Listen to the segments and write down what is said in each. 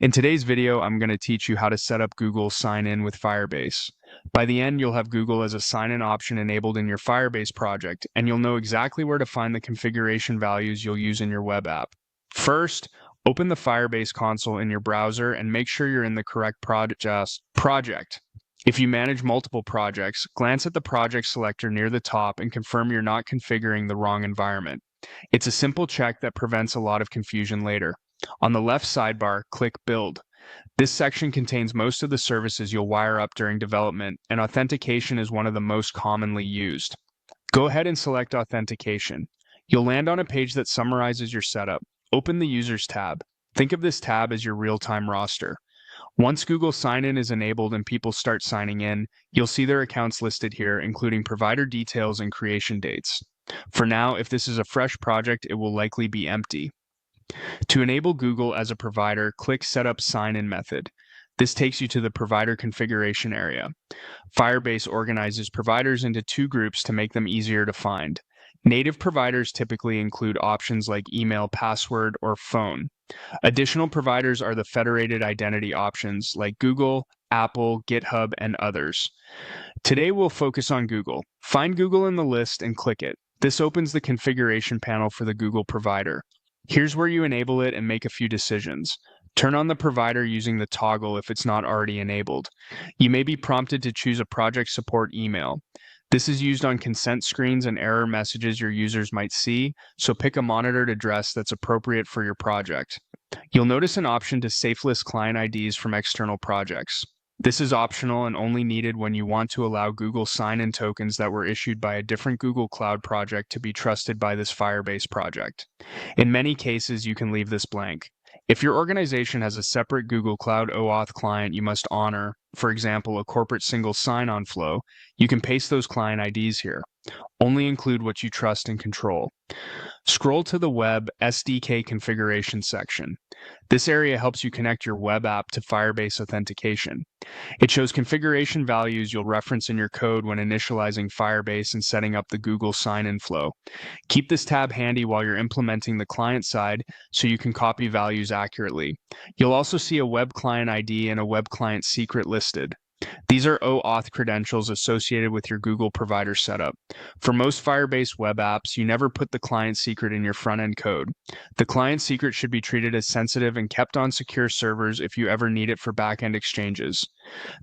In today's video, I'm going to teach you how to set up Google sign-in with Firebase. By the end, you'll have Google as a sign-in option enabled in your Firebase project, and you'll know exactly where to find the configuration values you'll use in your web app. First, open the Firebase console in your browser and make sure you're in the correct project. If you manage multiple projects, glance at the project selector near the top and confirm you're not configuring the wrong environment. It's a simple check that prevents a lot of confusion later. On the left sidebar, click Build. This section contains most of the services you'll wire up during development, and authentication is one of the most commonly used. Go ahead and select Authentication. You'll land on a page that summarizes your setup. Open the Users tab. Think of this tab as your real-time roster. Once Google Sign-In is enabled and people start signing in, you'll see their accounts listed here, including provider details and creation dates. For now, if this is a fresh project, it will likely be empty. To enable Google as a provider, click Setup Sign-In Method. This takes you to the provider configuration area. Firebase organizes providers into two groups to make them easier to find. Native providers typically include options like email, password, or phone. Additional providers are the federated identity options like Google, Apple, GitHub, and others. Today we'll focus on Google. Find Google in the list and click it. This opens the configuration panel for the Google provider. Here's where you enable it and make a few decisions. Turn on the provider using the toggle if it's not already enabled. You may be prompted to choose a project support email. This is used on consent screens and error messages your users might see, so pick a monitored address that's appropriate for your project. You'll notice an option to safelist client IDs from external projects. This is optional and only needed when you want to allow Google sign-in tokens that were issued by a different Google Cloud project to be trusted by this Firebase project. In many cases, you can leave this blank. If your organization has a separate Google Cloud OAuth client you must honor, for example, a corporate single sign-on flow, you can paste those client IDs here. Only include what you trust and control. Scroll to the Web SDK configuration section. This area helps you connect your web app to Firebase authentication. It shows configuration values you'll reference in your code when initializing Firebase and setting up the Google sign-in flow. Keep this tab handy while you're implementing the client side so you can copy values accurately. You'll also see a web client ID and a web client secret listed. These are auth credentials associated with your Google provider setup. For most Firebase web apps, you never put the client secret in your front-end code. The client secret should be treated as sensitive and kept on secure servers if you ever need it for back-end exchanges.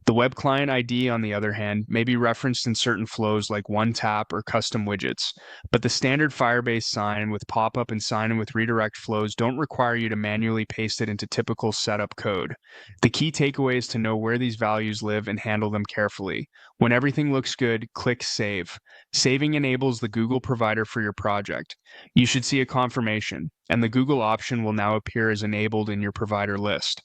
The web client ID, on the other hand, may be referenced in certain flows like one-tap or custom widgets, but the standard Firebase sign with pop-up and sign-in with redirect flows don't require you to manually paste it into typical setup code. The key takeaway is to know where these values live and handle them carefully. When everything looks good, click Save. Saving enables the Google provider for your project. You should see a confirmation, and the Google option will now appear as enabled in your provider list.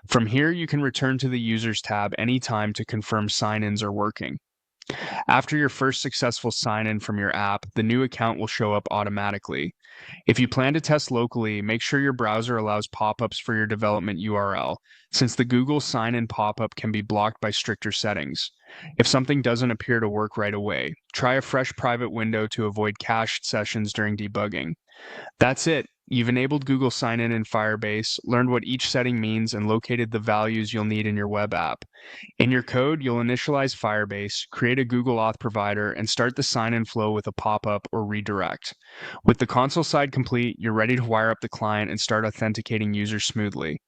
From here, you can return to the Users tab anytime to confirm sign-ins are working. After your first successful sign-in from your app, the new account will show up automatically. If you plan to test locally, make sure your browser allows pop-ups for your development URL, since the Google sign-in pop-up can be blocked by stricter settings. If something doesn't appear to work right away, try a fresh private window to avoid cached sessions during debugging. That's it. You've enabled Google Sign-In in Firebase, learned what each setting means, and located the values you'll need in your web app. In your code, you'll initialize Firebase, create a Google Auth provider, and start the sign-in flow with a pop-up or redirect. With the console side complete, you're ready to wire up the client and start authenticating users smoothly.